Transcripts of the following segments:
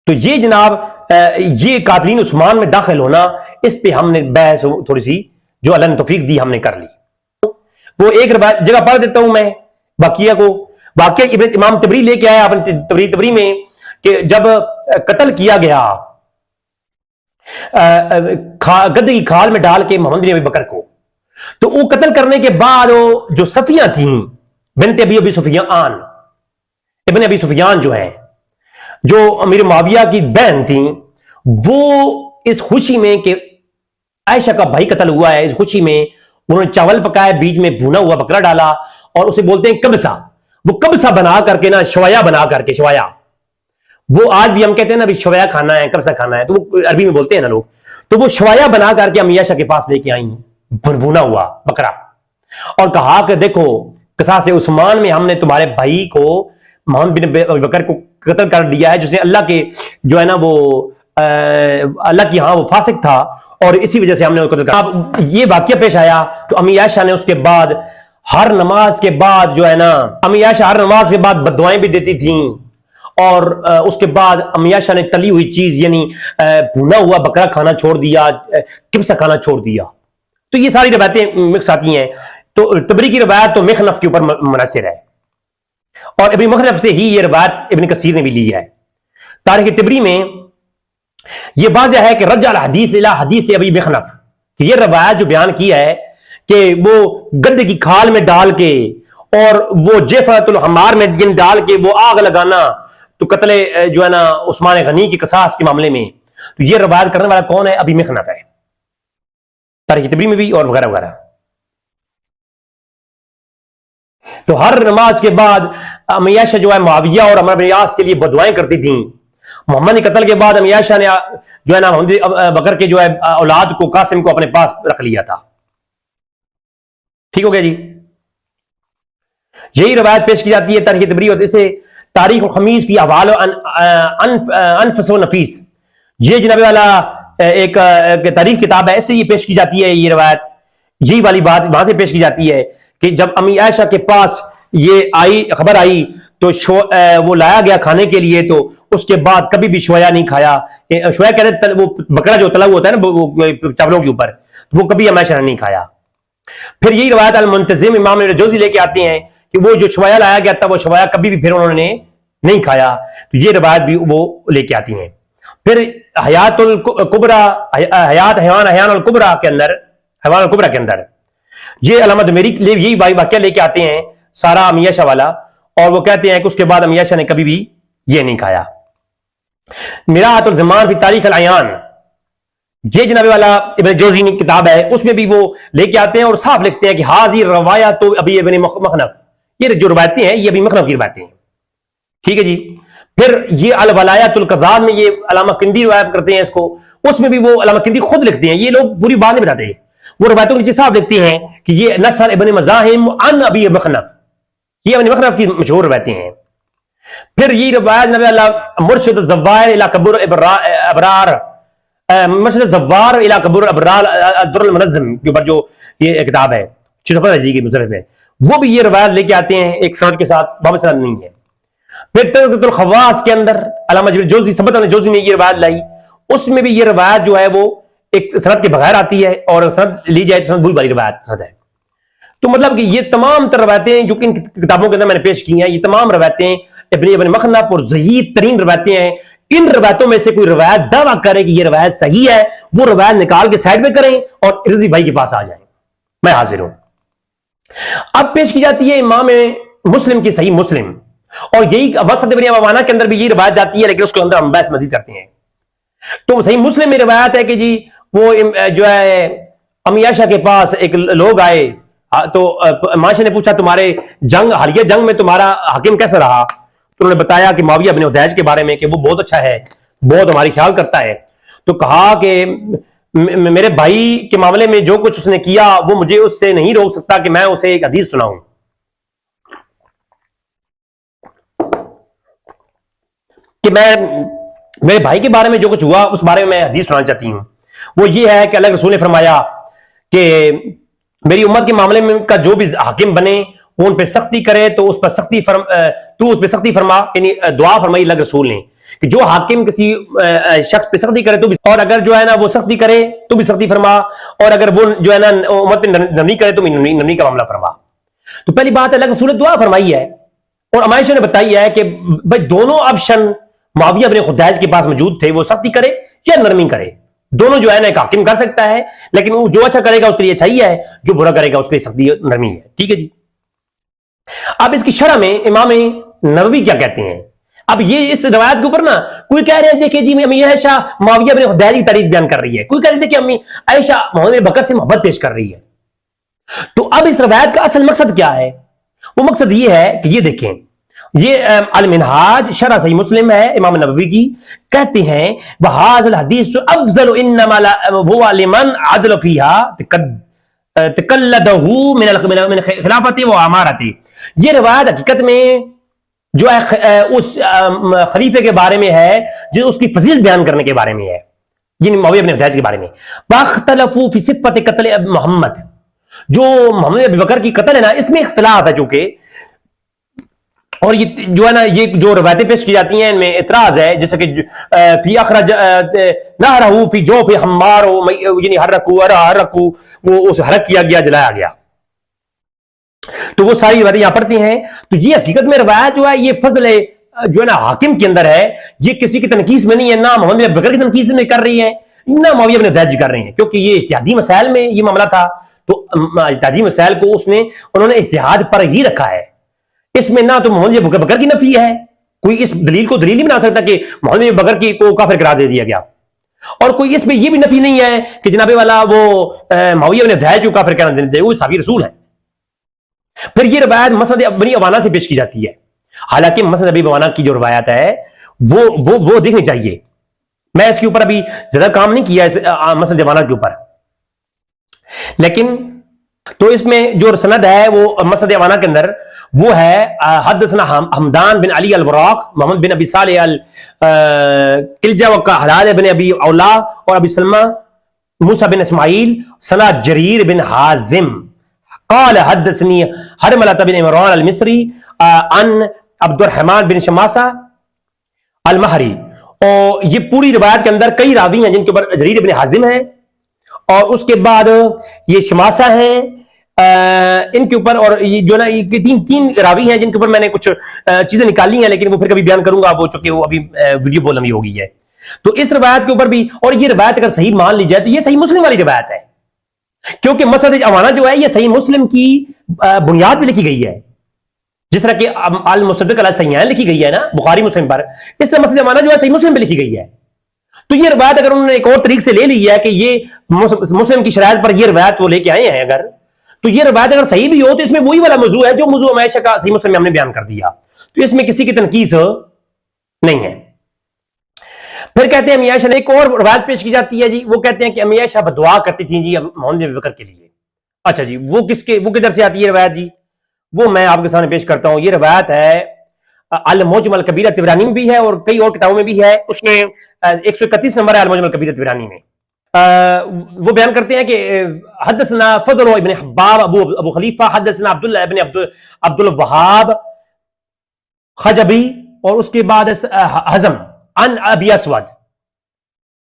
تو یہ جناب یہ قاتلین عثمان میں داخل ہونا، اس پہ ہم نے بحث تھوڑی سی جو اللہ نے توفیق دی ہم نے کر لی. وہ ایک جگہ پڑھ دیتا ہوں میں واقعہ امام تبری لے کے آیا اپنے تبری میں کہ جب قتل کیا گیا گدے کی کھال میں ڈال کے محمد بن ابی بکر کو، تو وہ قتل کرنے کے بعد جو صفیہ تھیں بنت ابی سفیان، ابن ابی سفیان جو ہیں، جو امیر معاویہ کی بہن تھیں، وہ اس خوشی میں کہ عائشہ کا بھائی قتل ہوا ہے، اس خوشی میں انہوں نے چاول پکایا، بیچ میں بھونا ہوا بکرا ڈالا اور اسے بولتے ہیں کبسا. وہ کبسا بنا کر کے نا، شوایا بنا کر کے، شوایا وہ آج بھی ہم کہتے ہیں نا ابھی شوایا کھانا ہے، کبسا کھانا ہے، تو وہ عربی میں بولتے ہیں نا لوگ. تو وہ شوایا بنا کر کے امی عائشہ کے پاس لے کے آئیں، بھونا ہوا بکرا، اور کہا کہ دیکھو قصاص عثمان میں ہم نے تمہارے بھائی کو محمد بن ابی بکر کو قتل کر دیا ہے، جس نے اللہ کے جو ہے نا وہ اللہ کی ہاں وہ فاسق تھا، اور اسی وجہ سے ہم نے قتل کر. اب یہ واقعہ پیش آیا تو امی عائشہ نے اس کے بعد ہر نماز کے بعد جو ہے نا، امی عائشہ ہر نماز کے بعد بددعائیں بھی دیتی تھیں، اور اس کے بعد امی عائشہ نے تلی ہوئی چیز یعنی بھونا ہوا بکرا کھانا چھوڑ دیا، کبسا کھانا چھوڑ دیا. تو یہ ساری روایتیں مکس آتی ہیں. تو تبری کی روایت تو مخنف کے اوپر منحصر ہے، اور ابن مخنف سے ہی یہ روایت ابن کثیر نے بھی لی ہے. تاریخ تبری میں یہ واضح ہے کہ رجع الحدیث الی حدیث ابی مخنف، کہ یہ روایت جو بیان کی ہے کہ وہ گدے کی کھال میں ڈال کے اور وہ جیفۃ الحمار میں ڈال کے وہ آگ لگانا، تو قتل جو ہے نا عثمان غنی کی قصاص کے معاملے میں، تو یہ روایت کرنے والا کون ہے؟ ابی مخنف ہے، تاریخ تبری میں بھی اور وغیرہ وغیرہ. تو ہر نماز کے بعد امی عائشہ جو ہے معاویہ اور عمرو بن عاص کے لیے بددعائیں کرتی تھیں. محمد کے قتل کے بعد امی عائشہ نے جو ہے نا محمد بکر کے جو ہے اولاد کو، قاسم کو اپنے پاس رکھ لیا تھا. ٹھیک ہو گیا جی. یہی روایت پیش کی جاتی ہے تاریخ تبری، اور اسے تاریخ الخمیس فی احوال انفس و نفیس، یہ جناب والا ایک تاریخ کتاب ہے، ایسے یہ پیش کی جاتی ہے. یہ روایت یہی والی بات وہاں سے پیش کی جاتی ہے کہ جب امی عائشہ کے پاس یہ خبر آئی تو وہ لایا گیا کھانے کے لیے، تو اس کے بعد کبھی بھی شویا نہیں کھایا. شویا کہتے ہیں وہ بکرا جو تلا ہوا ہوتا ہے نا چاولوں کے اوپر، وہ کبھی امی عائشہ نے نہیں کھایا. پھر یہی روایت المنتظم امام جوزی لے کے آتے ہیں کہ وہ جو شوایا لایا گیا تھا وہ شوایا کبھی بھی پھر انہوں نے نہیں کھایا. تو یہ روایت بھی وہ لے کے آتی ہیں. پھر حیات الکبرى، حیات حیوان الکبرى کے اندر، حیوان الکبرى کے اندر یہ علامہ دمیری یہی واقعہ لے کے آتے ہیں سارا امی عائشہ والا، اور وہ کہتے ہیں کہ اس کے بعد امی عائشہ نے کبھی بھی یہ نہیں کھایا. میراۃ الزمان فی تاریخ العیان، یہ جناب والا ابن جوزی کی کتاب ہے، اس میں بھی وہ لے کے آتے ہیں اور صاف لکھتے ہیں کہ حاضر روایات ابی ابن مخنف، یہ جو روایتیں ہیں یہ ابی مخنف کی روایتیں ہیں. ٹھیک ہے جی. پھر یہ الولایات القضاء میں یہ علامہ کندی روایت کرتے ہیں اس کو، اس میں بھی وہ علامہ کندی خود لکھتے ہیں، یہ لوگ پوری بات نہیں بتاتے، وہ روایتوں کے نیچے صاف لکھتے ہیں کہ یہ نصر ابن مزاحم عن ابی مخنف، یہ ابن مخنف کی مشہور روایتیں ہیں. پھر یہ روایت نبی اللہ مرشد الزوار الی قبور ابرار، مرشد الزوار الی قبور ابرار الدر المنظم کے اوپر جو یہ کتاب ہے 615 ہجری کی مصنف ہے، وہ بھی یہ روایت لے کے آتے ہیں ایک سند کے ساتھ، وہاں سند نہیں ہے. پھر تذکرۃ الخواص کے اندر علامہ جوزی سبت جوزی نے یہ روایت لائی، اس میں بھی یہ روایت جو ہے وہ ایک سند کے بغیر آتی ہے، اور سند لی جائے تو سند بھول والی روایت سند ہے. تو مطلب کہ یہ تمام تر روایتیں جو کہ ان کتابوں کے اندر میں نے پیش کی ہیں، یہ تمام روایتیں ابن مخنف اور ضعیف ترین روایتیں ہیں. ان روایتوں میں سے کوئی روایت دعویٰ کرے کہ یہ روایت صحیح ہے، وہ روایت نکال کے سائڈ پہ کریں اور رضی بھائی کے پاس آ جائیں، میں حاضر ہوں. اب پیش کی جاتی ہے امام مسلم کی صحیح مسلم، اور یہی وسط ابن عوانہ کے اندر بھی یہ روایت جاتی ہے، لیکن اس کے اندر ہم بحث مزید کرتے ہیں. تو صحیح مسلم میں روایت ہے کہ جی وہ جو ہے امی عائشہ کے پاس ایک لوگ آئے، تو معاشہ نے پوچھا تمہارے حالیہ جنگ میں تمہارا حاکم کیسا رہا؟ تو انہوں نے بتایا کہ معاویہ بن حدیج کے بارے میں کہ وہ بہت اچھا ہے، بہت ہماری خیال کرتا ہے. تو کہا کہ میرے بھائی کے معاملے میں جو کچھ اس نے کیا وہ مجھے اس سے نہیں روک سکتا کہ میں اسے ایک حدیث سناؤں. کہ میں میرے بھائی کے بارے میں جو کچھ ہوا اس بارے میں حدیث سنانا چاہتی ہوں. وہ یہ ہے کہ اللہ کے رسول نے فرمایا کہ میری امت کے معاملے میں کا جو بھی حاکم بنے وہ ان پہ سختی کرے تو اس پر سختی فرما، یعنی دعا فرمائی اللہ کے رسول نے کہ جو حاکم کسی شخص پہ سختی کرے تو بھی، اور اگر جو ہے نا وہ سختی کرے تو بھی سختی فرما، اور اگر وہ جو ہے نا امت پہ نرمی کرے تو بھی نرمی کا معاملہ فرما۔ تو پہلی بات اللہ کے رسول دعا فرمائی ہے، اور عائشہ نے بتائی ہے کہ بھائی دونوں آپشن معاویہ بن خدیج کے پاس موجود تھے، وہ سختی کرے یا نرمی کرے، دونوں جو ہے نا ایک حاکم کر سکتا ہے، لیکن وہ جو اچھا کرے گا اس کے لیے اچھائی ہے، جو برا کرے گا اس کے لیے سختی نرمی ہے۔ ٹھیک ہے جی۔ اب اس کی شرح میں امام نووی کیا کہتے ہیں؟ اب یہ اس روایت کے اوپر نا کوئی کہہ رہے ہیں دیکھیں جی امی عائشہ معاویہ بن خدیج کی تعریف بیان کر رہی ہے، کوئی کہہ رہے ہیں کہ امی عائشہ محمد بن بکر سے محبت پیش کر رہی ہے۔ تو اب اس روایت کا اصل مقصد کیا ہے؟ وہ مقصد یہ ہے کہ یہ دیکھیں، یہ المنہاج شرح صحیح مسلم ہے امام نووی کی، کہتے ہیں وہذا الحدیث افضل انما هو لمن عدل فيها تقلده من خلافت و امارت۔ یہ روایت حقیقت میں جو ہے اس خلیفے کے بارے میں ہے جو اس کی فضیلت بیان کرنے کے بارے میں ہے، یعنی معاویہ بن خدیج کے بارے میں۔ واختلفوا فی صفت قتل محمد، جو محمد ابی بکر کی قتل ہے نا اس میں اختلاف ہے چونکہ، اور یہ جو ہے نا یہ جو روایتیں پیش کی جاتی ہیں ان میں اعتراض ہے، جیسے کہ فی اخرج نہرہ فی جوف حمار، یعنی حرکو وہ اس حرک کیا گیا، جلایا گیا، تو وہ ساری روایتیں یہاں پڑھتی ہیں۔ تو یہ حقیقت میں روایت جو ہے یہ فضل جو ہے نا حاکم کے اندر ہے، یہ کسی کی تنقیص میں نہیں ہے، نہ محمد ابی بکر کی تنقیص میں کر رہی ہے نہ معاویہ بن خدیج کر رہے ہیں، کیونکہ یہ اجتہادی مسائل میں یہ معاملہ تھا، تو اجتہادی مسائل کو انہوں نے اجتہاد پر ہی رکھا ہے، اس میں نہ تو محمد ابی بکر کی نفی ہے، کوئی اس دلیل کو دلیل نہیں بنا سکتا کہ محمد ابی بکر کی کو کافر قرار دے دیا گیا، اور کوئی اس میں یہ بھی نفی نہیں ہے کہ جناب والا وہ معاویہ بن خدیج کو کافر قرار دے، وہ صحابی رسول ہے۔ پھر یہ روایت مسند ابی عوانہ سے پیش کی جاتی ہے، حالانکہ مسند ابی عوانہ کی جو روایت ہے وہ دیکھنی چاہیے، میں اس کے اوپر ابھی زیادہ کام نہیں کیا اس مسند عوانہ کے اوپر، لیکن تو اس میں جو سند ہے وہ مسند عوانہ کے اندر وہ ہے حدثنا حمدان بن علی الوراق، محمد بن ابی صالح الکلجہ وقا حلال بن ابی اولا اور ابی سلمہ موسیٰ بن اسماعیل سنا جریر بن حازم قال حدثنی حرملہ بن عمران المصری عن عبد الرحمن بن شماسہ المہری۔ اور یہ پوری روایت کے اندر کئی راوی ہیں جن کے اوپر جریر بن حازم ہیں، اور اس کے بعد یہ شماسہ ہیں ان کے اوپر، اور یہ جو نا تین راوی ہیں جن کے اوپر میں نے کچھ چیزیں نکالی ہیں، لیکن وہ پھر کبھی بیان کروں گا، وہ چونکہ وہ ابھی ویڈیو بہت لمبی ہو گئی ہے۔ تو اس روایت کے اوپر بھی، اور یہ روایت اگر صحیح مان لی جائے تو یہ صحیح مسلم والی روایت ہے، کیونکہ مسند عوانہ جو ہے یہ صحیح مسلم کی بنیاد پہ لکھی گئی ہے، جس طرح کہ المصدق علی الصحیحین لکھی گئی ہے نا بخاری مسلم پر، اس طرح مسند عوانہ جو ہے صحیح مسلم پہ لکھی گئی ہے۔ تو یہ روایت اگر انہوں نے ایک اور طریق سے لے لی ہے کہ یہ مسلم کی شرائط پر یہ روایت وہ لے کے آئے ہیں، اگر تو یہ روایت اگر صحیح بھی ہو تو اس میں وہی والا موضوع ہے جو موضوع عائشہ کا صحیح مسلم میں ہم نے بیان کر دیا، تو اس میں کسی کی تنقیص نہیں ہے۔ پھر کہتے ہیں امی عائشہ نے ایک اور روایت پیش کی جاتی ہے جی، وہ کہتے ہیں کہ امی عائشہ بدعا کرتی تھیں جی محمد بن بکر کے لیے۔ اچھا جی، وہ کدھر سے آتی ہے روایت جی؟ وہ میں آپ کے سامنے پیش کرتا ہوں۔ یہ روایت ہے المعجم الکبیر طبرانی میں بھی ہے اور کئی اور کتابوں میں بھی ہے، اس میں 131 نمبر ہے المعجم الکبیر طبرانی میں۔ وہ بیان کرتے ہیں کہ حدثنا فضل ابن حباب ابو خلیفہ حدثنا عبداللہ ابن عبد الوہاب خجبی، اور اس کے بعد حزم عن ابی اسود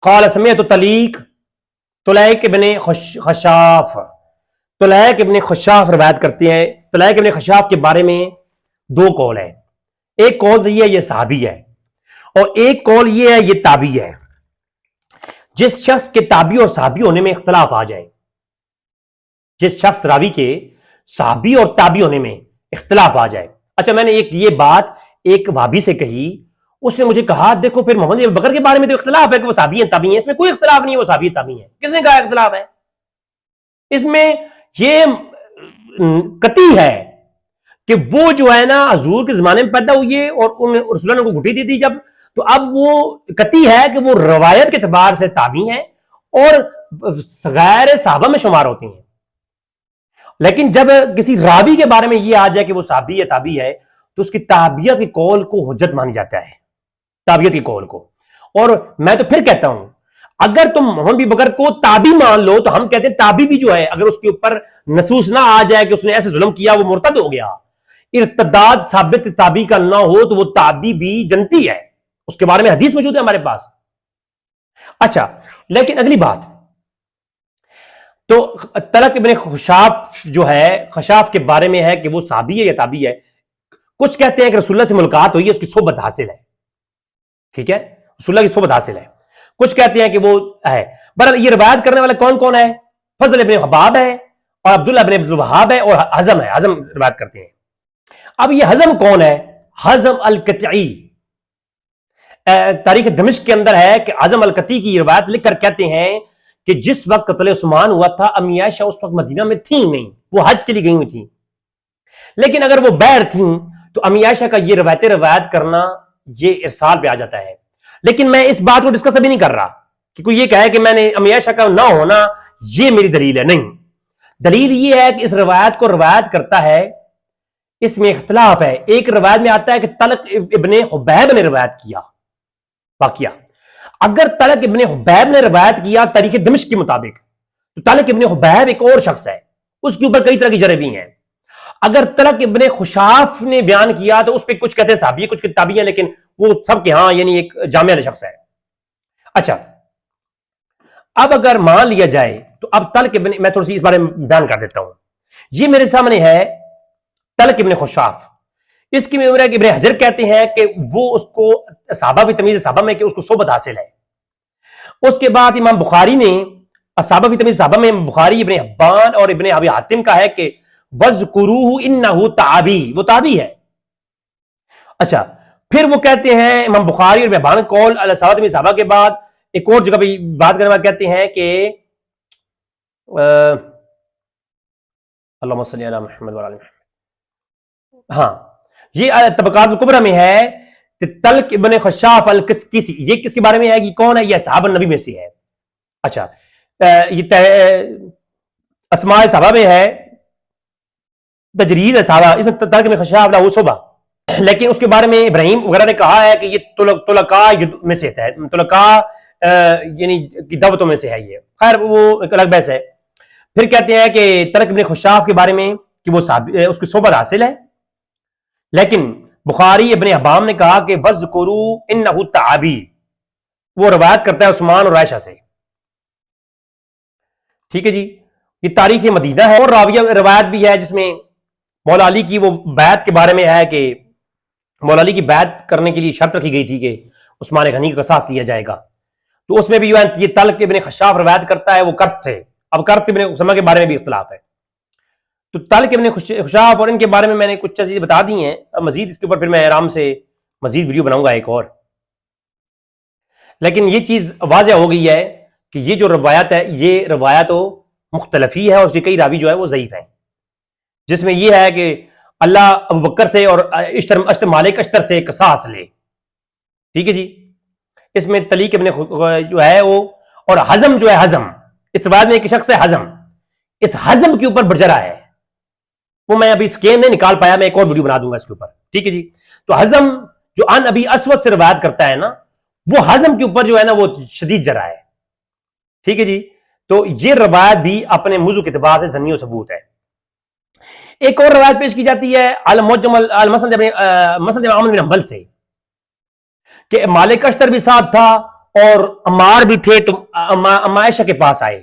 قال سمعت طلیق ابن خشاف، طلیق ابن خشاف روایت کرتے ہیں۔ طلیق ابن خشاف کے بارے میں دو قول ہیں، ایک قول یہ ہے یہ صحابی ہے، اور ایک قول یہ ہے یہ تابعی ہے۔ جس شخص کے تابعی اور صحابی ہونے میں اختلاف آ جائے، جس شخص راوی کے صحابی اور تابعی ہونے میں اختلاف آ جائے، اچھا میں نے یہ بات ایک وہابی سے کہی، اس نے مجھے کہا دیکھو پھر محمد ابی بکر کے بارے میں تو اختلاف ہے کہ وہ صحابی ہیں تابعی ہیں، اس میں کوئی اختلاف نہیں ہے وہ صحابی تابعی ہیں، کس نے کہا اختلاف ہے؟ اس میں یہ قطعی ہے کہ وہ جو ہے نا حضور کے زمانے میں پیدا ہوئی اور رسول اللہ نے کو گھٹی دی تھی جب، تو اب وہ قطعی ہے کہ وہ روایت کے اعتبار سے تابعی ہیں اور غیر صحابہ میں شمار ہوتی ہیں، لیکن جب کسی راوی کے بارے میں یہ آ جائے کہ وہ صحابی ہے تابعی ہے تو اس کی تابعیت کے قول کو حجت مانا جاتا ہے، تابعیت کے قول کو۔ اور میں تو پھر کہتا ہوں اگر تم محمد بن بکر کو تابعی مان لو تو ہم کہتے ہیں تابعی بھی جو ہے اگر اس کے اوپر نصوص نہ آ جائے کہ اس نے ایسے ظلم کیا وہ مرتد ہو گیا، ارتداد ثابت تابعی کا نہ ہو تو وہ تابعی بھی جنتی ہے، اس کے بارے میں حدیث موجود ہے ہمارے پاس. اچھا لیکن اگلی بات تو طلق ابن خشاف جو ہے خشاف کے بارے میں ہے کہ وہ صحابی ہے یا تابعی ہے. کچھ کہتے ہیں کہ رسول اللہ سے ملاقات ہوئی ہے, اس کی صحبت حاصل ہے, ٹھیک ہے, رسول اللہ کی صحبت حاصل ہے. کچھ کہتے ہیں کہ وہ ہے. بہرحال یہ روایت کرنے والا کون کون ہے؟ فضل ابن حباب ہے اور عبداللہ ابن عبد الوہاب ہے اور حزم ہے, حزم روایت کرتے ہیں. اب یہ حزم کون ہے؟ حزم القطعی. تاریخ دمشق کے اندر ہے کہ حزم القطعی کی روایت لکھ کر کہتے ہیں کہ جس وقت قتل عثمان ہوا تھا امی عائشہ اس وقت مدینہ میں تھیں نہیں, وہ حج کے لیے گئی ہوئی تھیں. لیکن اگر وہ بیر تھیں تو امی عائشہ کا یہ روایت کرنا یہ ارسال پہ آ جاتا ہے. لیکن میں اس بات کو ڈسکس ابھی نہیں کر رہا کہ کوئی یہ کہے کہ میں نے امی عائشہ کا نہ ہونا یہ میری دلیل ہے. نہیں, دلیل یہ ہے کہ اس روایت کو روایت کرتا ہے, اس میں اختلاف ہے. ایک روایت میں آتا ہے کہ طلق ابن حبیب نے روایت کیا واقعہ. اگر طلق ابن حبیب نے روایت کیا تاریخ دمشق کے مطابق تو طلق ابن حبیب ایک اور شخص ہے, اس کے اوپر کئی طرح کی جرح بھی ہیں. اگر طلق ابن خشاف نے بیان کیا تو اس پہ کچھ کہتے ہیں صحابی ہے, کچھ کتابی ہیں, لیکن وہ سب کے ہاں یعنی ایک جامع شخص ہے. اچھا اب اگر مان لیا جائے تو اب طلق ابن, میں تھوڑی سی اس بارے میں بیان کر دیتا ہوں. یہ میرے سامنے ہے طلق ابن خشاف. اس کی عمر ابن حجر کہتے ہیں کہ وہ اس کو صحابہ بھی تمیز صحابہ میں کہ اس کو صحبت حاصل ہے. اس کے بعد امام بخاری نے صحابہ بھی تمیز صحابہ میں بخاری ابن حبان اور ابن ابی حاتم کا ہے کہ وَذْكُرُوهُ إِنَّهُ تَعَبِي, وہ تابعی ہے. اچھا پھر وہ کہتے ہیں امام بخاری اور حبان قول صحابہ تمیز صحابہ کے بعد ایک اور جگہ بھی بات کرنے والے کہتے ہیں کہ اللہم صلی علی محمد وعلی محمد. ہاں یہ طبقات الکبریٰ میں ہے کہ طلق ابن خشاف القسقسی, یہ کس کے بارے میں ہے کہ کون ہے؟ یہ صحابہ نبی میں سے ہے. اچھا یہ اسماء صحابہ میں ہے, تجرید صحابہ, اس میں طلق ابن خشاف لا صحبہ, لیکن اس کے بارے میں ابراہیم وغیرہ نے کہا ہے کہ یہ طلقاء میں سے ہے, طلقاء یعنی کی دعوتوں میں سے ہے. یہ خیر وہ ایک الگ بحث ہے. پھر کہتے ہیں کہ طلق ابن خشاف کے بارے میں کہ وہ اس کی صحبت حاصل ہے, لیکن بخاری ابن حبام نے کہا کہ وَذْكُرُوا إِنَّهُ تَعَبِي, وہ روایت کرتا ہے عثمان اور عائشہ سے. ٹھیک ہے جی, یہ تاریخ مدینہ ہے. اور راویہ روایت بھی ہے جس میں مولا علی کی وہ بیعت کے بارے میں ہے کہ مولا علی کی بیعت کرنے کے لیے شرط رکھی گئی تھی کہ عثمان غنی کا قصاص لیا جائے گا. تو اس میں بھی یہ طلق ابن خشاف روایت کرتا ہے, وہ کرت تھے. اب کرت ابن اسامہ کے بارے میں بھی اختلاف ہے. تو طلق ابن خشاف اور ان کے بارے میں میں نے کچھ چیزیں بتا دی ہیں. اب مزید اس کے اوپر پھر میں آرام سے مزید ویڈیو بناؤں گا ایک اور. لیکن یہ چیز واضح ہو گئی ہے کہ یہ جو روایت ہے یہ روایت تو مختلف ہی ہے, اور اس کے کئی راوی جو ہے وہ ضعیف ہیں, جس میں یہ ہے کہ اللہ ابو بکر سے اور اشتر مالک اشتر سے قصاص لے. ٹھیک ہے جی, اس میں طلیق ابن جو ہے وہ, اور حزم جو ہے حزم, اس روایت میں ایک شخص ہے حزم, اس حزم کے اوپر برجرہ ہے, وہ میں ابھی سکین نہیں نکال پایا, میں ایک اور ویڈیو بنا دوں گا اس کے اوپر. ٹھیک ہے جی, تو حزم جو ان ابی اسود سے روایت کرتا ہے نا, وہ حزم کے اوپر جو ہے نا وہ شدید جرح ہے. ٹھیک ہے جی, تو یہ روایت بھی اپنے موضوع کے اعتبار سے ظنی و ثبوت ہے. ایک اور روایت پیش کی جاتی ہے مسند احمد بن حنبل سے کہ مالک اشتر بھی ساتھ تھا اور عمار بھی تھے. تو اما عائشہ کے پاس آئے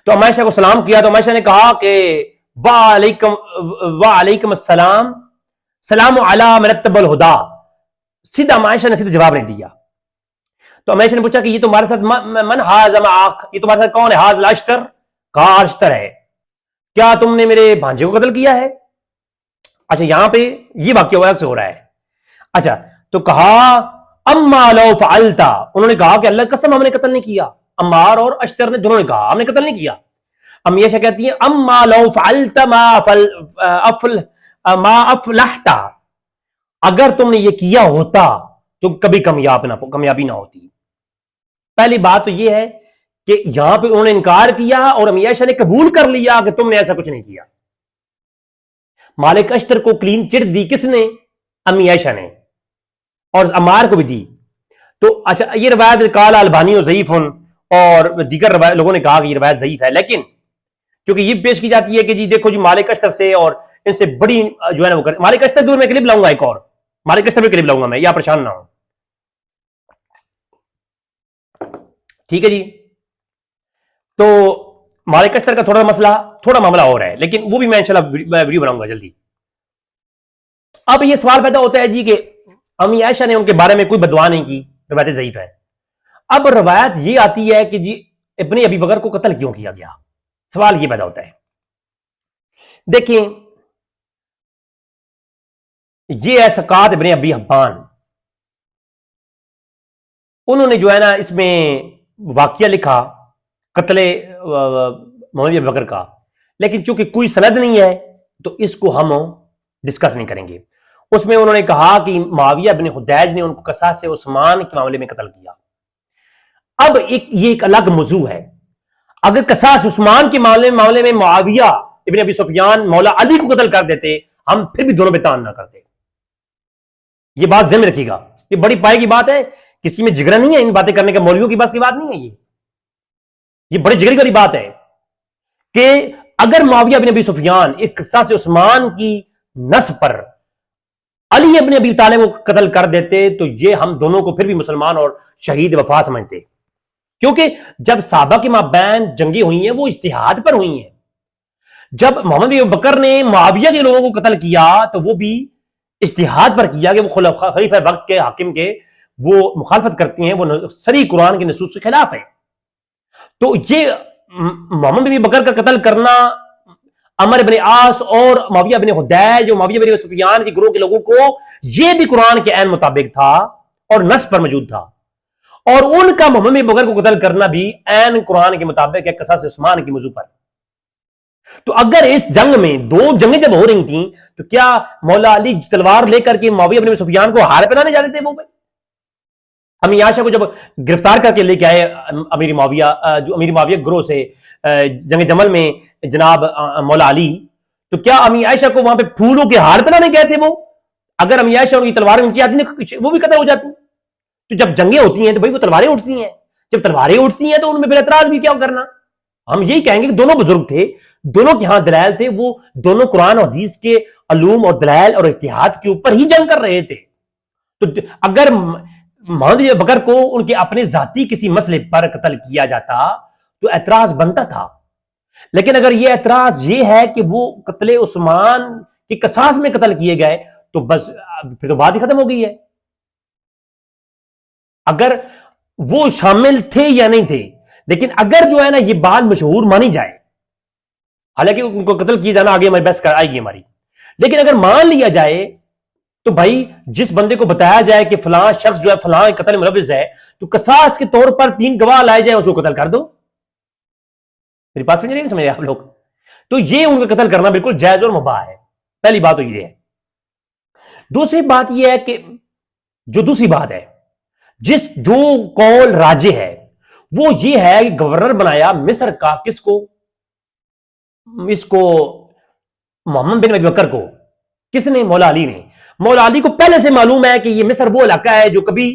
تو اما عائشہ کو سلام کیا, تو اما عائشہ نے کہا کہ وعلیکم السلام سلام علی من اتبع الہدی. سیدھا اما عائشہ نے سیدھا جواب نہیں دیا. تو اما عائشہ نے پوچھا کہ یہ تمہارے ساتھ من ھذا معک, یہ تمہارے ساتھ کون ہے؟ ھذا الاشتر, کہا اشتر ہے. کیا تم نے میرے بھانجے کو قتل کیا ہے؟ اچھا یہاں پہ یہ واقعہ الگ سے ہو رہا ہے. اچھا تو کہا اما لو فعلتا, انہوں نے کہا کہ اللہ قسم ہم نے قتل نہیں کیا. عمار اور اشتر نے دونوں نے کہا ہم نے قتل نہیں کیا. امی عائشہ کہتی ہیں اما لو فعلت ما افلحت, اگر تم نے یہ کیا ہوتا تو کبھی کامیابی نہ ہوتی. پہلی بات تو یہ ہے کہ یہاں پہ انہوں نے انکار کیا اور امی عائشہ نے قبول کر لیا کہ تم نے ایسا کچھ نہیں کیا. مالک اشتر کو کلین چٹ دی کس نے؟ امی عائشہ نے, اور عمار کو بھی دی. تو اچھا یہ روایت قال البانی ضعیف, اور دیگر لوگوں نے کہا کہ یہ روایت ضعیف ہے. لیکن کیونکہ یہ پیش کی جاتی ہے کہ جی دیکھو جی مالک اشتر سے اور ان سے بڑی جو ہے نا وہ مالک اشتر بھی میں کلپ لاؤں گا, ایک اور مالک اشتر بھی کلپ لاؤں گا میں, یا پریشان نہ ہوں. ٹھیک ہے جی. تو مالک اشتر کا تھوڑا معاملہ اور ہے، لیکن وہ بھی میں انشاءاللہ ویڈیو بناؤں گا جلدی. اب یہ سوال پیدا ہوتا ہے جی کہ امی عائشہ نے ان کے بارے میں کوئی بدعا نہیں کی، روایت ضعیف ہے. اب روایت یہ آتی ہے کہ جی ابن ابی بکر کو قتل کیوں کیا گیا، سوال یہ پیدا ہوتا ہے. دیکھیں یہ ہے سقات ابن ابی حبان، انہوں نے جو ہے نا اس میں واقعہ لکھا قتل محمد ابی بکر کا، لیکن چونکہ کوئی سند نہیں ہے تو اس کو ہم ڈسکس نہیں کریں گے. اس میں انہوں نے کہا کہ معاویہ بن خدیج نے ان کو قصاص عثمان کے معاملے میں قتل کیا. اب یہ ایک الگ موضوع ہے. اگر قصاص عثمان کے معاملے میں معاویہ ابن ابی سفیان مولا علی کو قتل کر دیتے، ہم پھر بھی دونوں پہ تان نہ کرتے. یہ بات ذہن میں رکھیے گا، یہ بڑی پائے کی بات ہے، کسی میں جگرا نہیں ہے ان باتیں کرنے کا، مولویوں کی بس کی بات نہیں ہے. یہ بڑی جگری والی بات ہے کہ اگر معاویہ بن ابی سفیان ایک قصاص عثمان کی نس پر علی ابن ابی طالب کو قتل کر دیتے تو یہ ہم دونوں کو پھر بھی مسلمان اور شہید وفا سمجھتے، کیونکہ جب صحابہ کے مابین جنگیں ہوئی ہیں وہ اجتہاد پر ہوئی ہیں. جب محمد بن بکر نے معاویہ کے لوگوں کو قتل کیا تو وہ بھی اجتہاد پر کیا کہ وہ خلیفہ وقت کے حاکم کے وہ مخالفت کرتی ہیں، وہ صریح قرآن کے نصوص کے خلاف ہے. تو یہ محمد بن بکر کا قتل کرنا عمر بن عاص اور معاویہ بن خدیج اور معاویہ بن سفیان کے گروہ کے لوگوں کو یہ بھی قرآن کے عین مطابق تھا اور نص پر موجود تھا، اور ان کا محمد بن بکر کو قتل کرنا بھی عین قرآن کے مطابق ہے قصاص عثمان کی موضوع پر. تو اگر اس جنگ میں دو جنگیں جب ہو رہی تھیں تو کیا مولا علی تلوار لے کر کے معاویہ بن سفیان کو ہار پہنانے جاتے تھے؟ وہ امی عائشہ کو جب گرفتار کر کے لے کے آئے امیر معاویہ گروہ سے جنگ جمل میں جناب مولا علی، تو کیا امی عائشہ کو وہاں پہ پھولوں کے ہار پہنانے گئے تھے؟ وہ اگر امی عائشہ ان کی تلوار نیچے آتی وہ بھی قتل ہو جاتی. تو جب جنگیں ہوتی ہیں تو بھائی وہ تلواریں اٹھتی ہیں، جب تلواریں اٹھتی ہیں تو ان میں بلا اعتراض بھی کیا کرنا. ہم یہی کہیں گے کہ دونوں بزرگ تھے، دونوں کے ہاں دلائل تھے، وہ دونوں قرآن اور حدیث کے علوم اور دلائل اور اجتہاد کے اوپر ہی جنگ کر رہے تھے. تو اگر محمد بن بکر کو ان کے اپنے ذاتی کسی مسئلے پر قتل کیا جاتا تو اعتراض بنتا تھا، لیکن اگر یہ اعتراض یہ ہے کہ وہ قتل عثمان کے قصاص میں قتل کیے گئے تو بس پھر تو بات ہی ختم ہو گئی ہے. اگر وہ شامل تھے یا نہیں تھے، لیکن اگر جو ہے نا یہ بات مشہور مانی جائے، حالانکہ ان کو قتل کیے جانا آگے ہماری بحث آئے گی ہماری، لیکن اگر مان لیا جائے تو بھائی جس بندے کو بتایا جائے کہ فلاں شخص جو ہے فلاں قتل ملوث ہے تو قصاص کے طور پر 3 گواہ لائے جائیں، اس کو قتل کر دو. میری بات سمجھ آپ لوگ؟ تو یہ ان کا قتل کرنا بالکل جائز اور مباح ہے. پہلی بات تو یہ ہے. دوسری بات یہ ہے کہ دوسری بات ہے جو قول راجح ہے وہ یہ ہے کہ گورنر بنایا مصر کا کس کو؟ اس کو محمد بن ابی بکر کو. کس نے؟ مولا علی نے. مولا علی کو پہلے سے معلوم ہے کہ یہ مصر وہ علاقہ ہے جو کبھی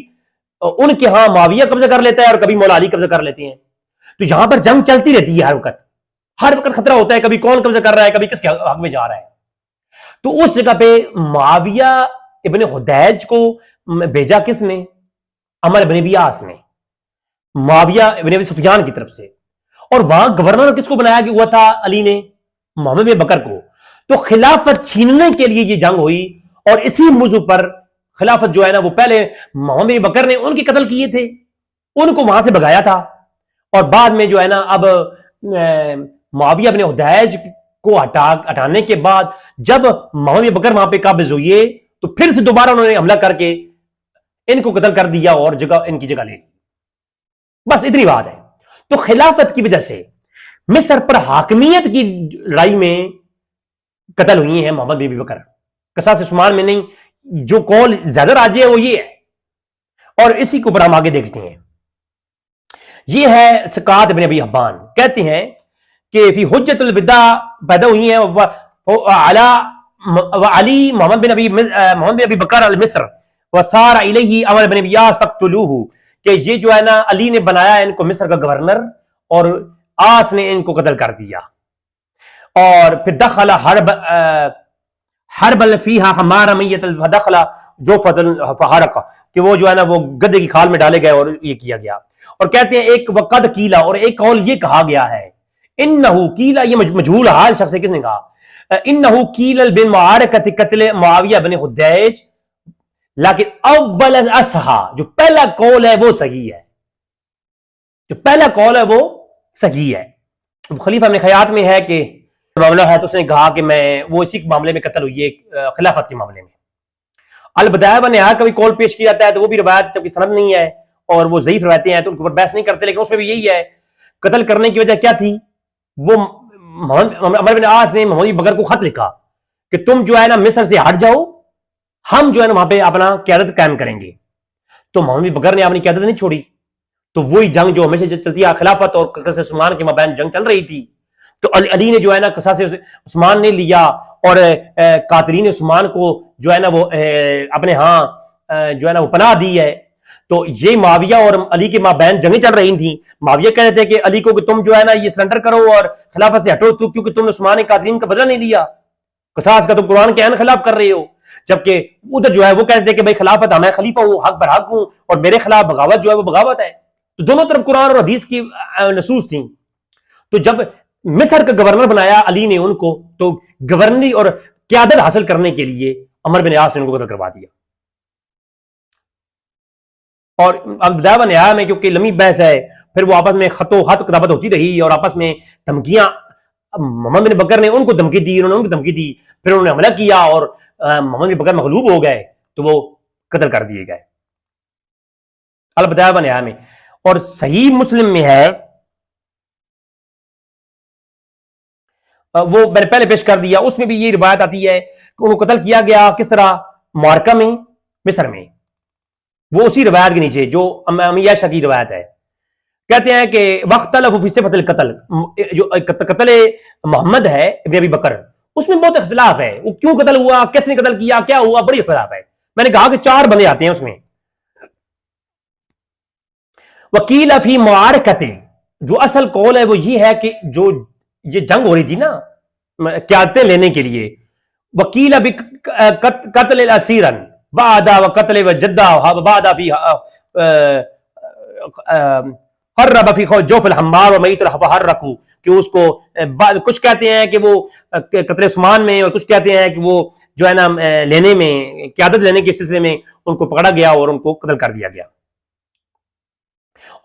ان کے ہاں معاویہ قبضہ کر لیتا ہے اور کبھی مولا علی قبضہ کر لیتے ہیں. تو یہاں پر جنگ چلتی رہتی ہے، ہر وقت خطرہ ہوتا ہے، کبھی کون قبضہ کر رہا ہے، کبھی کس کے حق میں جا رہا ہے. تو اس جگہ پہ معاویہ ابن خدیج کو بھیجا کس نے؟ عمر بن ابی عاص نے، معاویہ ابن ابی سفیان کی طرف سے. اور وہاں گورنر کس کو بنایا ہوا تھا؟ علی نے محمد بن بکر کو. تو خلافت چھیننے کے لیے یہ جنگ ہوئی، اور اسی موضوع پر خلافت جو ہے نا وہ پہلے محمد بن بکر نے ان کے قتل کیے تھے، ان کو وہاں سے بگایا تھا، اور بعد میں جو ہے نا اب معاویہ بن خدیج کو ہٹانے کے بعد جب محمد بن بکر وہاں پہ قابض ہوئے تو پھر سے دوبارہ انہوں نے حملہ کر کے ان کو قتل کر دیا اور ان کی جگہ لے لی. بس اتنی بات ہے. تو خلافت کی وجہ سے مصر پر حاکمیت کی لڑائی میں قتل ہوئی ہیں محمد بن ابی بکر، قصاص عثمان میں نہیں. جو قول زیادہ راجح ہے وہ یہ ہے، اور اسی کو اوپر ہم آگے دیکھتے ہیں. یہ ہے سقات بن ابی حبان، کہتے ہیں کہ فی حجت الوداع پیدا ہوئی ہیں علی محمد بن ابی بکر المصر وصار الیہ عمر بن ابی عاص فقتلوہ، کہ یہ جو ہے نا علی نے بنایا ان کو مصر کا گورنر اور عاص نے ان کو قتل کر دیا. اور پھر دخل حرب فیہا حمار میت فدخل جو فحرق، کہ وہ جو ہے نا وہ گدے کی کھال میں ڈالے گئے اور یہ کیا گیا. اور کہتے ہیں ایک وقد کیلا، اور ایک قول یہ کہا گیا ہے، انہو کیلا، یہ مجہول حال شخص ہے، کس نے کہا، انہو کیلا بن معارکت قتل معاویہ بن حدیج، لیکن اول اصحا، جو پہلا قول ہے وہ صحیح ہے، جو پہلا قول ہے وہ صحیح ہے۔ خلیفہ ابن خیاط میں ہے کہ معاملہ ہے تو اس نے کہا کہ میں وہ اسی معاملے میں قتل ہوئی ہے، خلافت کے معاملے میں۔ البدایہ و نہایہ کا بھی قول پیش کیا جاتا ہے تو وہ بھی روایت جبکہ سند نہیں ہے اور وہ ضعیف روایتیں ہیں تو ان کے اوپر بحث نہیں کرتے، لیکن اس میں بھی یہی ہے، قتل کرنے کی وجہ کیا تھی، وہ عمر بن عاص نے محمد بکر کو خط لکھا کہ تم جو ہے نا مصر سے ہٹ جاؤ، ہم جو ہے نا وہاں پہ اپنا قیادت قائم کریں گے، تو محمد بکر نے اپنی قیادت نہیں چھوڑی، تو وہی جنگ جو ہمیشہ چلتی ہے، خلافت اور قصاص عثمان کے مابین جنگ چل رہی تھی، تو علی نے جو ہے نا قصاص عثمان نے لیا اور قاتلین عثمان کو جو ہے نا وہ اپنے ہاں جو ہے نا وہ پناہ دی ہے۔ تو یہ معاویہ اور علی کے مابین جنگیں چل رہی تھیں، معاویہ کہہ رہے تھے کہ علی کو کہ تم جو ہے نا یہ سرنڈر کرو اور خلافت سے ہٹو، کیونکہ تم نے عثمان کے قاتلین کا بدلہ نہیں لیا، قصاص کا تم قرآن کے عین خلاف کر رہے ہو، جبکہ ادھر جو ہے وہ کہتے تھے کہ بھائی خلافت میں خلیفہ ہوں، حق بر حق ہوں، اور میرے خلاف بغاوت جو ہے وہ بغاوت ہے۔ تو دونوں طرف قرآن اور حدیث کی نصوص تھیں۔ تو جب مصر کا گورنر بنایا علی نے ان کو، تو گورنری اور قیادت حاصل کرنے کے لیے عمر بن عاص نے ان کو قتل کروا دیا۔ اور البدایہ و نہایہ میں کیونکہ لمبی بحث ہے، پھر وہ آپس میں خط و خط کتابت ہوتی رہی اور آپس میں دھمکیاں، محمد بن بکر نے ان کو دھمکی دی، انہوں نے ان کو دھمکی دی، پھر انہوں نے حملہ کیا اور محمد بن بکر مغلوب ہو گئے تو وہ قتل کر دیے گئے۔ البدایہ و نہایہ میں اور صحیح مسلم میں ہے، وہ میں نے پہلے پیش کر دیا، اس میں بھی یہ روایت آتی ہے کہ ان کو قتل کیا گیا کس طرح، معرکہ میں مصر میں، وہ اسی روایت کے نیچے جو امی عائشہ کی روایت ہے، کہتے ہیں کہ وختلف فی صفۃ القتل، جو قتل محمد ہے ابن ابی بکر، اس میں بہت اختلاف ہے، وہ کیوں قتل ہوا، کس نے قتل کیا، کیا ہوا، بڑی اختلاف ہے۔ میں نے کہا کہ 4 بندے آتے ہیں اس میں۔ وکیل فی معارکۃ، جو اصل قول ہے وہ یہ ہے کہ جو یہ جنگ ہو رہی تھی نا قیادتیں لینے کے لیے، وکیل قتل الاسیرا بعد وقتل وجدہ بعد فی حرب فی جوف الحمار ومیت الحرکو، کہ اس کو کچھ کہتے ہیں کہ وہ قتل عثمان میں، اور کچھ کہتے ہیں کہ وہ جو ہے نا لینے میں، قیادت لینے کے سلسلے میں ان کو پکڑا گیا اور ان کو قتل کر دیا گیا،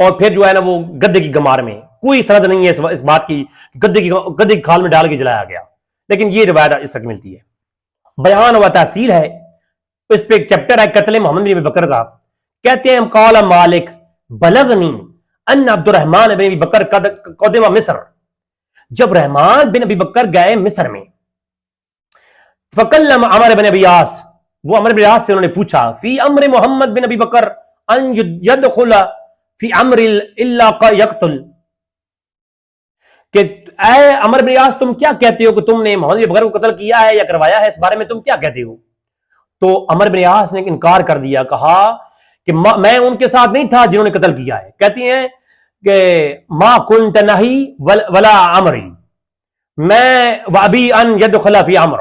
اور پھر جو ہے نا وہ گدے کی گمار میں، کوئی سند نہیں ہے اس بات کی گدے کی کھال میں ڈال کے جلایا گیا، لیکن یہ روایت اس طرح ملتی ہے۔ بیان و تحصیل ہے، اس پہ ایک چیپٹر ہے قتل محمد بن ابی بکر کا، کہتے ہیں قال مالک بلغنی ان عبد الرحمن بن ابی بکر قدم مصر، جب رحمان بن ابی بکر گئے مصر میں، فکلم عمر بن ابی عاص، وہ عمر بن عاص سے انہوں نے پوچھا، فی امر محمد بن ابی بکر ان يدخل فی امر الا یقتل، کہ اے عمر بن عاص تم کیا کہتے ہو کہ تم نے محمد بن بکر کو قتل کیا ہے یا کروایا ہے، اس بارے میں تم کیا کہتے ہو؟ تو عمر بن عاص نے انکار کر دیا، کہا کہ میں ان کے ساتھ نہیں تھا جنہوں نے قتل کیا ہے، کہتی ہیں کہ ما کنت نہی ولا عمری، میں وابی ان يدخل فی امر،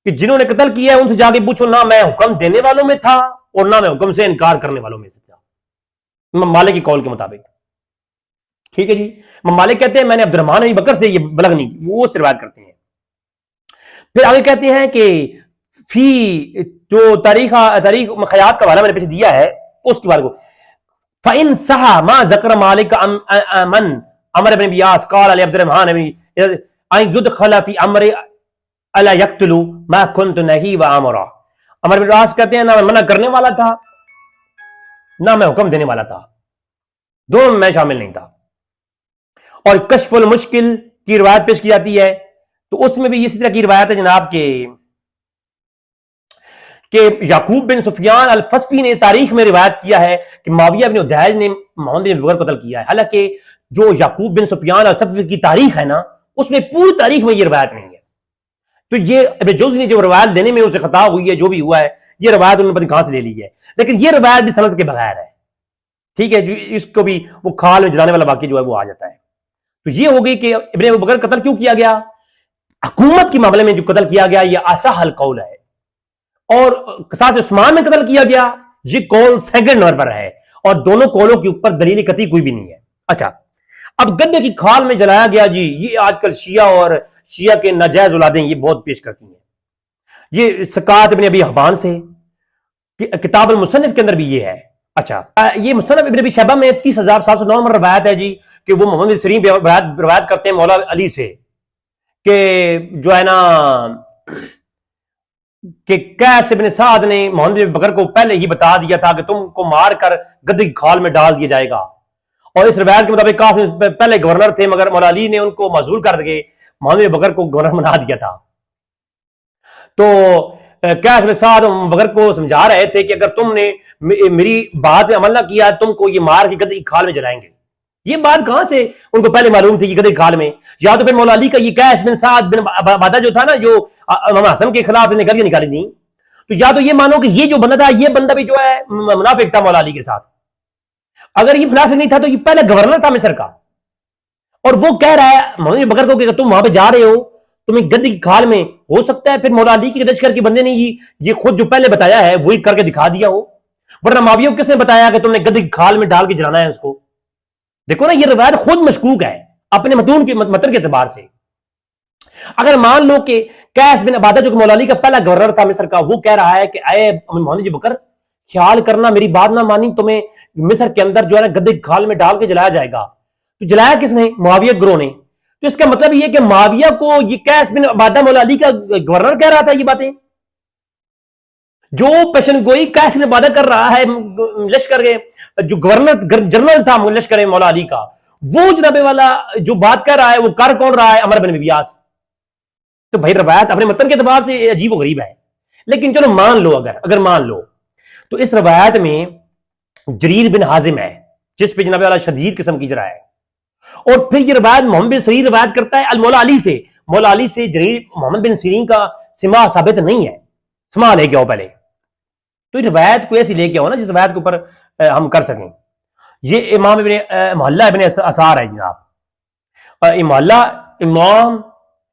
کہ جنہوں نے قتل کیا ہے ان سے جا کے پوچھو، نہ میں حکم دینے والوں میں تھا اور نہ میں حکم سے انکار کرنے والوں میں سے تھا، امام مالک کی قول کے مطابق۔ ٹھیک ہے جی، امام مالک کہتے ہیں میں نے عبد الرحمن بن بکر سے یہ بلغنی، وہ اس سے روایت کرتے ہیں۔ پھر آگے کہتے ہیں کہ فی جو تاریخ خیات کا حوالہ میں نے پیچھے دیا ہے اس کے بارے کو، فَإِن صَحَ مَا ذَكَرَ مَالِكَ مَنْ عمر بن ابی عاص قال علی عبد الرحمن ان يدخل فی امر الا يقتل ما كنت نہی وامرا، عمر بن عاص کہتے ہیں نہ میں منع کرنے والا تھا نہ میں حکم دینے والا تھا، دونوں میں شامل نہیں تھا۔ اور کشف المشکل کی روایت پیش کی جاتی ہے، تو اس میں بھی اسی طرح کی روایت ہے جناب کہ یعقوب بن سفیان الفسفی نے تاریخ میں روایت کیا ہے کہ معاویہ بن حدیج نے محمد بن بکر کو قتل کیا ہے، حالانکہ جو یعقوب بن سفیان الفسفی کی تاریخ ہے نا اس میں پوری تاریخ میں یہ روایت نہیں ہے، تو یہ ابن جوزی نے جو روایت دینے میں ان سے خطا ہوئی ہے، جو بھی ہوا ہے یہ روایت انہوں نے کہاں سے لے لی ہے، لیکن یہ روایت بھی سند کے بغیر ہے۔ ٹھیک ہے، اس کو بھی وہ کھال میں جلانے والا واقعہ جو ہے وہ آ جاتا ہے۔ تو یہ ہو گئی کہ ابن ابی بکر قتل کیوں کیا گیا، حکومت کے معاملے میں جو قتل کیا گیا یہ اصح القول ہے، اور قصاص عثمان میں قتل کیا گیا یہ قول سیکنڈ نمبر پر ہے، اور دونوں قولوں کے اوپر دلیل قطعی کوئی بھی نہیں ہے. اچھا اب گدے کی کھال میں جلایا گیا جی، یہ آج کل شیعہ اور شیعہ کے ناجائز اولادیں یہ بہت پیش کرتی ہیں. یہ سکات ابن ابی حبان سے کتاب المصنف کے اندر بھی یہ ہے. اچھا یہ مصنف ابن ابی شیبہ میں 30,709 نمبر روایت ہے جی کہ وہ محمد بن سیرین روایت کرتے ہیں مولا علی سے کہ جو ہے نا کہ قیس بن سعد نے محمد بن بکر کو پہلے ہی بتا دیا تھا کہ تم کو مار کر گدے کی کھال میں ڈال دیا جائے گا. اور اس روایت کے مطابق کافی پہلے گورنر تھے مگر مولا علی نے ان کو معزول کر کے محمد بن بکر کو گورنر بنا دیا تھا. تو قیس بن سعد بکر کو سمجھا رہے تھے کہ اگر تم نے میری بات پہ عمل نہ کیا تم کو یہ مار کے گدے کی کھال میں جلائیں گے. یہ بات کہاں سے ان کو پہلے معلوم تھی کہ گدے کی کھال میں؟ یا تو پھر مولا علی کا یہ قیس بن سعد بن عبادہ جو تھا نا، جو امام حسن کے خلاف نے گالیاں نکالی تھیں، تو یا تو یہ مانو کہ یہ جو بندہ تھا یہ بندہ بھی جو ہے منافق تھا مولا علی کے ساتھ. اگر یہ منافق نہیں تھا تو یہ پہلے گورنر تھا مصر کا، اور وہ کہہ رہا ہے محمد بن بکر کو کہ تم وہاں پہ جا رہے ہو تمہیں گدے کی کھال میں، ہو سکتا ہے پھر مولا علی کے لشکر کے بندے نے یہ خود جو پہلے بتایا ہے وہی کر کے دکھا دیا ہو، ورنہ معاویہ کو کس نے بتایا کہ تم نے گدے کی کھال میں ڈال کے جلانا ہے اس کو؟ دیکھو نا یہ روایت خود مشکوک ہے اپنے متون کے متن کے اعتبار سے. اگر مان لو کہ قیس بن عبادہ جو کہ مولا علی کا پہلا گورنر تھا مصر کا، وہ کہہ رہا ہے کہ اے محمد بن بکر خیال کرنا میری بات نہ مانی تمہیں مصر کے اندر جو ہے نا گدے کی کھال میں ڈال کے جلایا جائے گا، تو جلایا کس نے؟ معاویہ گروہ نے. تو اس کا مطلب یہ کہ معاویہ کو یہ قیس بن عبادہ مولا علی کا گورنر کہہ رہا تھا. یہ باتیں جو پیشن گوئی قیس بن عبادہ کر رہا ہے لشکر کے جو گورنر جنرل تھا لشکر مولا علی کا، وہ جناب والا جو بات کر رہا ہے وہ کر کون رہا ہے؟ عمر بن بیاس. تو بھائی روایت اپنے متن کے اعتبار سے عجیب و غریب ہے. لیکن چلو مان لو، اگر مان لو تو اس روایت میں جریر بن حازم ہے جس پہ جناب والا شدید قسم کی جرا ہے. اور پھر یہ روایت محمد بن سیرین روایت کرتا ہے المولا علی سے. مولا علی سے جریر محمد بن سیرین کا سما ثابت نہیں ہے. سما لے کے آؤ پہلے، تو یہ روایت کو ایسی لے کے آؤ نا جس روایت کے اوپر ہم کر سکیں. یہ امام ابن محلہ ابن اثار ہے جناب، محلہ امام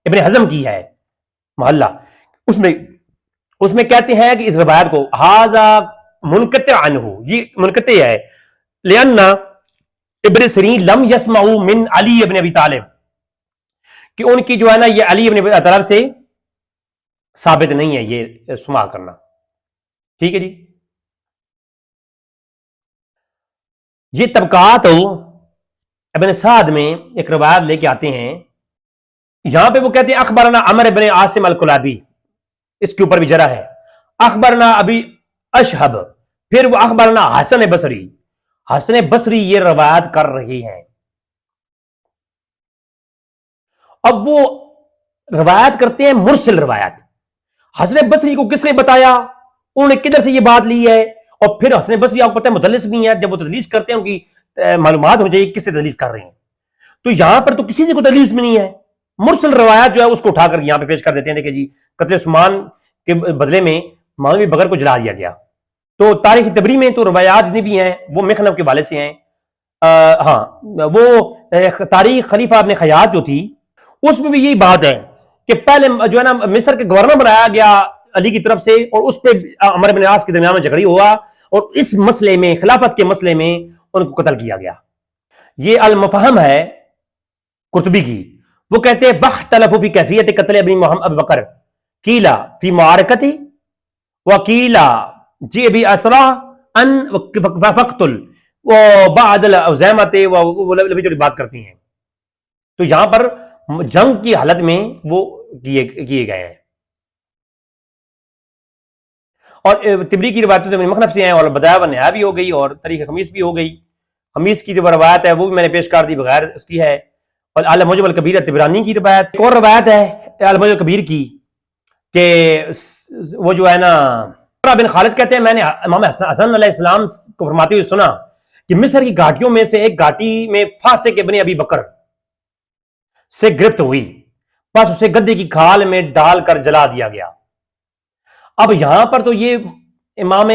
ابن حزم کی ہے محلہ. اس میں کہتے ہیں کہ اس روایت کو ہاذا منقطع عنہ، یہ منقطع ہے، لأن ابن سیرین لم یسمع من علی ابن ابی طالب، کہ ان کی جو ہے نا یہ علی ابن ابی طالب سے ثابت نہیں ہے یہ سما کرنا. ٹھیک ہے جی. یہ طبقات ابن سعد میں ایک روایت لے کے آتے ہیں، یہاں پہ وہ کہتے ہیں اخبرنا عمر بن عاصم الکلابی، اس کے اوپر بھی جرا ہے. اخبرنا ابی اشہب، پھر وہ اخبرنا حسن بصری. حسن بصری یہ روایت کر رہی ہیں. اب وہ روایت کرتے ہیں مرسل روایت. حسن بصری کو کس نے بتایا؟ انہوں نے کدھر سے یہ بات لی ہے؟ اور پھر حسن بصری آپ کو پتہ ہے مدلس بھی ہے، جب وہ تدلیس کرتے ہیں ان کی معلومات ہو جائے کس سے تدلیس کر رہے ہیں. تو یہاں پر تو کسی سے کوئی تدلیس بھی نہیں ہے. مرسل روایت جو ہے اس کو اٹھا کر یہاں پہ پیش کر دیتے ہیں کہ جی قتل عثمان کے بدلے میں محمد بن بکر کو جلا دیا گیا. تو تاریخ تبری میں تو روایات جتنی بھی ہیں وہ مخنف کے والے سے ہیں. ہاں وہ تاریخ خلیفہ ابن خیاط جو تھی اس میں بھی یہی بات ہے کہ پہلے جو ہے نا مصر کے گورنر بنایا گیا علی کی طرف سے، اور اس پہ عمر بن عاص کے درمیان میں جھگڑی ہوا، اور اس مسئلے میں خلافت کے مسئلے میں ان کو قتل کیا گیا. یہ المفہم ہے قرطبی کی. وہ کہتے ہیں بختلفوا فی کیفیت قتل ابن ابی بکر قیل فی معرکتی وقیل جی ابی اسرا ان فقتل وبعد العزیمت، وہ جو بات کرتی ہیں. تو یہاں پر جنگ کی حالت میں وہ کیے گئے ہیں. اور تبری کی روایتیں مخنف سے ہیں، اور بدایع و نہایہ بھی ہو گئی، اور تاریخ خمیس بھی ہو گئی. خمیس کی جو روایت ہے وہ بھی میں نے پیش کر دی بغیر اس کی ہے. اور المعجم الکبیر طبرانی کی روایت، ایک اور روایت ہے المعجم الکبیر کی کہ وہ جو ہے نا بن خالد کہتے ہیں میں نے امام حسن علیہ السلام کو فرماتے ہوئے سنا کہ مصر کی گھاٹیوں میں سے ایک گھاٹی میں فاسق ابن ابی بکر سے گرفت ہوئی، بس اسے گدے کی کھال میں ڈال کر جلا دیا گیا. اب یہاں پر تو یہ امام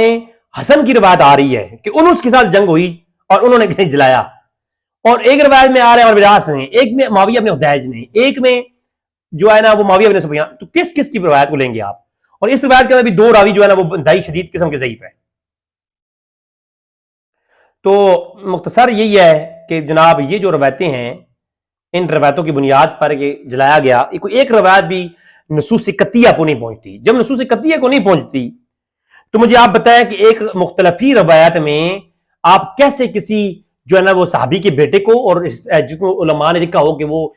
حسن کی روایت آ رہی ہے کہ انہوں کے ساتھ جنگ ہوئی اور انہوں نے کہیں جلایا. اور ایک روایت میں آ رہے ہیں اور وراث نے، ایک میں معاویہ بن حدیج نے، ایک میں جو ہے نا وہ معاویہ بن سفیان. تو کس کس کی روایت کو لیں گے آپ؟ اور اس روایت کے اندر بھی دو راوی جو ہے نا وہ انتہائی شدید قسم کے ضعیف ہے. تو مختصر یہی ہے کہ جناب یہ جو روایتیں ہیں ان روایتوں کی بنیاد پر یہ جلایا گیا، ایک روایت بھی نصوص قطعیہ کو نہیں پہنچتی۔ جب نصوص قطعیہ کو نہیں پہنچتی تو مجھے آپ بتائیں کہ ایک مختلفی روایت میں آپ کیسے کسی جو ہے نا وہ صحابی کے بیٹے کو، اور جس کو علماء نے لکھا ہو کہ وہ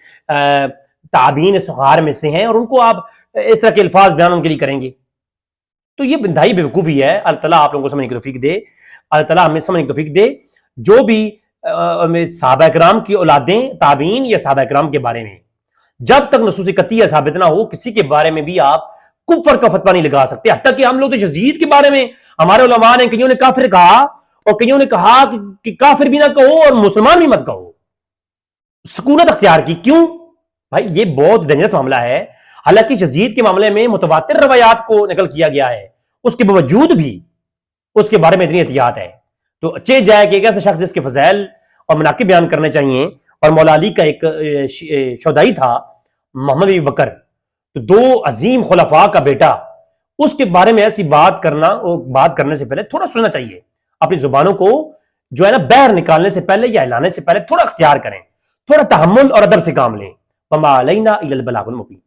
تابعین صغار میں سے ہیں، اور ان کو آپ اس طرح کے الفاظ بیان ان کے لیے کریں گے؟ تو یہ بندائی بیوقوفی ہے۔ اللہ تعالیٰ آپ لوگوں کو سمجھنے کی توفیق دے، اللہ تعالیٰ ہمیں سمجھنے کی توفیق دے۔ جو بھی صحابہ کرام کی اولادیں تابعین یا صحابہ کرام کے بارے میں جب تک نصوص قطعیہ ثابت نہ ہو، کسی کے بارے میں بھی آپ کفر کا فتویٰ نہیں لگا سکتے۔ حتیٰ کہ ہم لوگ تو یزید کے بارے میں ہمارے علماء نے کئیوں نے کافر کہا، اور کئیوں نے کہا کہ کافر بھی نہ کہو اور مسلمان بھی مت کہو، سکونت اختیار کی۔ کیوں بھائی؟ یہ بہت ڈینجرس معاملہ ہے۔ حالانکہ یزید کے معاملے میں متواتر روایات کو نقل کیا گیا ہے، اس کے باوجود بھی اس کے بارے میں اتنی احتیاط ہے۔ تو اچھے جائے کہ ایک ایسا شخص جس کے فضائل اور مناقب بیان کرنے چاہیے، اور مولا علی کا ایک شہدائی تھا محمد بن بکر، تو دو عظیم خلفاء کا بیٹا، اس کے بارے میں ایسی بات کرنا، اور بات کرنے سے پہلے تھوڑا سوچنا چاہیے۔ اپنی زبانوں کو جو ہے نا باہر نکالنے سے پہلے یا اعلانے سے پہلے تھوڑا اختیار کریں، تھوڑا تحمل اور ادب سے کام لیں۔ وما علینا الا البلاغ المبین۔